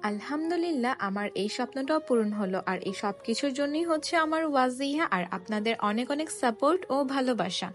আলহামদুলিল্লাহ আমার এই স্বপ্নটাও পূরণ হলো আর এই সব কিছুর জন্যই হচ্ছে আমার ওয়াজিহা আর আপনাদের অনেক অনেক সাপোর্ট ও ভালোবাসা।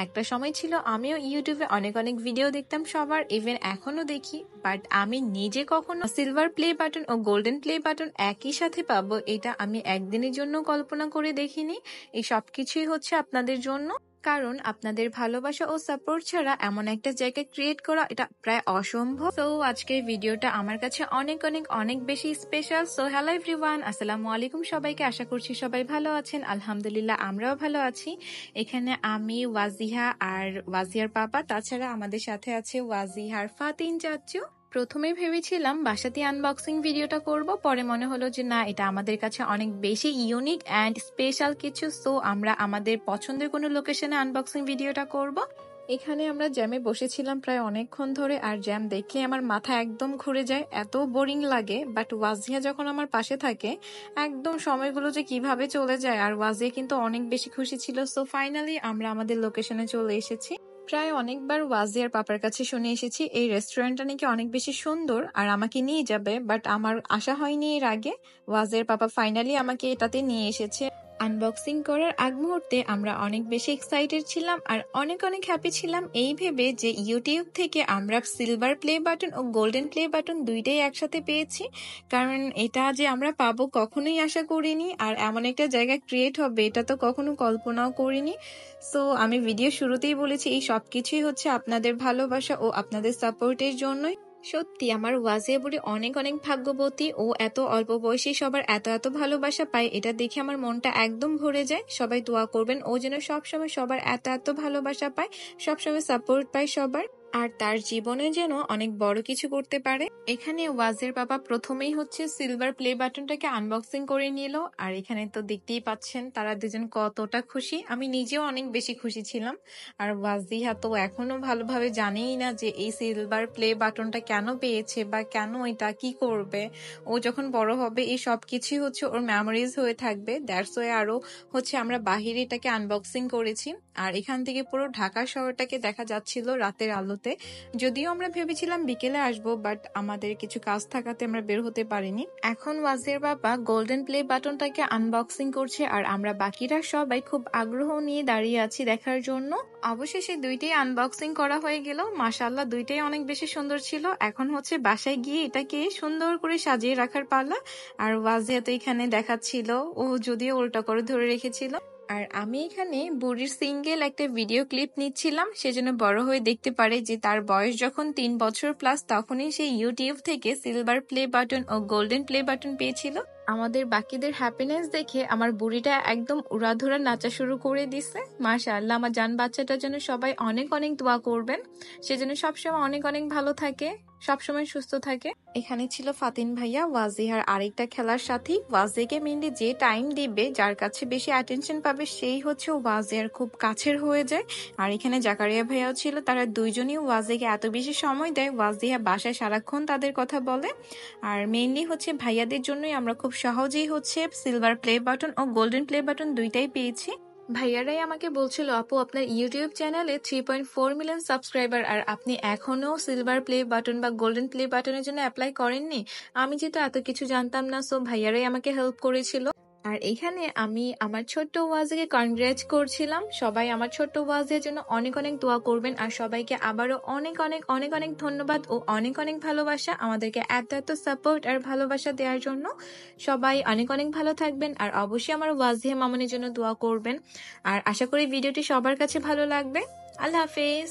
একটা সময় ছিল আমিও ইউটিউবে অনেক অনেক ভিডিও দেখতাম সবার, ইভেন এখনো দেখি, বাট আমি নিজে কখনো silver play button oh golden play button একই সাথে পাবো এটা আমি একদিনের জন্য কল্পনা করে দেখিনি। এই সব কিছুই হচ্ছে আপনাদের জন্য, কারণ আপনাদের ভালোবাসা ও সাপোর্ট ছাড়া এমন একটা জায়গা ক্রিয়েট করা এটা প্রায় অসম্ভব। তো আজকের ভিডিওটা আমার কাছে অনেক অনেক অনেক বেশি স্পেশাল। সো হ্যালো এভরিওয়ান, আসসালামু আলাইকুম সবাইকে। আশা করছি সবাই ভালো আছেন। আলহামদুলিল্লাহ আমরাও ভালো আছি। এখানে আমি, ওয়াজিহা আর ওয়াজিয়ার পাপা, তাছাড়া আমাদের সাথে আছে ওয়াজিহার ফাতিন চাচু। প্রথমে ভেবেছিলাম বাসাতে আনবক্সিং ভিডিওটা করব, পরে মনে হলো যে না, এটা আমাদের কাছে অনেক বেশি ইউনিক অ্যান্ড স্পেশাল কিছু, সো আমরা আমাদের পছন্দের কোনো লোকেশনে আনবক্সিং ভিডিওটা করব। এখানে আমরা জ্যামে বসেছিলাম প্রায় অনেকক্ষণ ধরে, আর জ্যাম দেখে আমার মাথা একদম ঘুরে যায়, এত বোরিং লাগে। বাট ওয়াজিয়া যখন আমার পাশে থাকে একদম সময়গুলো যে কিভাবে চলে যায়, আর ওয়াজিয়া কিন্তু অনেক বেশি খুশি ছিল। সো ফাইনালি আমরা আমাদের লোকেশনে চলে এসেছি। প্রায় অনেকবার ওয়াজিয়ার পাপার কাছে শুনে এসেছি এই রেস্টুরেন্টটা নাকি অনেক বেশি সুন্দর আর আমাকে নিয়ে যাবে, বাট আমার আশা হয়নি এর আগে। ওয়াজিয়ার পাপা ফাইনালি আমাকে এটাতে নিয়ে এসেছে। আনবক্সিং করার আগ মুহূর্তে আমরা অনেক বেশি এক্সাইটেড ছিলাম আর অনেক অনেক হ্যাপি ছিলাম এই ভেবে যে ইউটিউব থেকে আমরা silver play button oh golden play button দুইটাই একসাথে পেয়েছি। কারণ এটা যে আমরা পাবো কখনোই আশা করিনি, আর এমন একটা জায়গা ক্রিয়েট হবে এটা তো কখনো কল্পনাও করিনি। সো আমি ভিডিও শুরুতেই বলেছি এই সবকিছুই হচ্ছে আপনাদের ভালোবাসা ও আপনাদের সাপোর্টের জন্যই। সত্যি আমার ওয়াজিয়া বুড়ি অনেক অনেক ভাগ্যবতী, ও এত অল্প বয়সে সবার এত এত ভালোবাসা পায়, এটা দেখে আমার মনটা একদম ভরে যায়। সবাই দোয়া করবেন ও যেন সবসময় সবার এত এত ভালোবাসা পায়, সবসময় সাপোর্ট পায় সবার, আর তার জীবনে যেন অনেক বড় কিছু করতে পারে। এখানে ওয়াজের বাবা প্রথমেই হচ্ছে সিলভার প্লে বাটনটাকে আনবক্সিং করে নিল, আর এখানে তো দেখতেই পাচ্ছেন তারা দুজন কতটা খুশি। আমি নিজেও অনেক বেশি খুশি ছিলাম। আর ওয়াজিহা তো এখনো ভালোভাবে জানেই না যে এই সিলভার প্লে বাটনটা কেন পেয়েছে বা কেন এটা কি করবে। ও যখন বড় হবে এই সব কিছুই হচ্ছে ওর মেমোরিজ হয়ে থাকবে। দ্যাটস ওয়ে আরো হচ্ছে আমরা বাহিরে এটাকে আনবক্সিং করেছি, আর এখান থেকে পুরো ঢাকা শহরটাকে দেখা যাচ্ছিল রাতের আলোতে। যদিও আমরা ভেবেছিলাম বিকেলে আসবো, বাট আমাদের কিছু কাজ থাকাতে আমরা বের হতে পারিনি। এখন ওয়াজির বাবা গোল্ডেন প্লে বাটনটাকে আনবক্সিং করছে, আর আমরা বাকিরা সবাই খুব আগ্রহ নিয়ে দাঁড়িয়ে আছি দেখার জন্য। অবশেষে দুইটাই আনবক্সিং করা হয়ে গেল। মাশাআল্লাহ দুইটাই অনেক বেশি সুন্দর ছিল। এখন হচ্ছে বাসায় গিয়ে এটাকে সুন্দর করে সাজিয়ে রাখার পালা। আর ওয়াজিয়া তো এখানে দেখাচ্ছিল, ও যদিও উল্টা করে ধরে রেখেছিল। আর আমি এখানে বুড়ির সিঙ্গেল একটা ভিডিও ক্লিপ নিচ্ছিলাম, সেজন্য বড় হয়ে দেখতে পারে যে তার বয়স যখন 3 বছর প্লাস তখনই সে ইউটিউব থেকে silver play button oh golden play button পেয়েছিল। আমাদের বাকিদের হ্যাপিনেস দেখে আমার বুড়িটা একদম উড়াধুরা নাচা শুরু করে দিছে। মাশাআল্লাহ, আমার জান বাচ্চাটার জন্য সবাই অনেক অনেক দোয়া করবেন, সেজন্য সবসময় অনেক অনেক ভালো থাকে, সবসময় সুস্থ থাকে। এখানে ছিল ফাতিন ভাইয়া ওয়াজিহার আরেকটা খেলার সাথী। ওয়াজিকে মেনলি যে টাইম দিবে, যার কাছে বেশি অ্যাটেনশন পাবে, সেই হচ্ছে ওয়াজিয়ার খুব কাছের হয়ে যায়। আর এখানে জাকারিয়া ভাইয়াও ছিল, তারা দুইজনই ওয়াজিকে এত বেশি সময় দেয়, ওয়াজিয়া বাসায় সারাক্ষণ তাদের কথা বলে। আর মেইনলি হচ্ছে ভাইয়াদের জন্যই আমরা খুব সহজেই হচ্ছে silver play button oh golden play button দুইটাই পেয়েছি। ভাইয়ারাই আমাকে বলছিল, আপু আপনার ইউটিউব চ্যানেলে 3.4 মিলিয়ন সাবস্ক্রাইবার, আর আপনি এখনো সিলভার প্লে বাটন বা গোল্ডেন প্লে বাটনের জন্য অ্যাপ্লাই করেননি। আমি যেহেতু এত কিছু জানতাম না, সো ভাইয়ারাই আমাকে হেল্প করেছিল। আর এখানে আমি আমার ছোট্ট ওয়াজিকে কনগ্রেচ করছিলাম। সবাই আমার ছোট্ট ওয়াজের জন্য অনেক অনেক দোয়া করবেন, আর সবাইকে আবারও অনেক অনেক অনেক অনেক ধন্যবাদ ও অনেক অনেক ভালোবাসা আমাদেরকে এত এত সাপোর্ট আর ভালোবাসা দেওয়ার জন্য। সবাই অনেক অনেক ভালো থাকবেন, আর অবশ্যই আমার ওয়াজিয়া মামুনের জন্য দোয়া করবেন। আর আশা করি ভিডিওটি সবার কাছে ভালো লাগবে। আল্লাহ হাফেজ।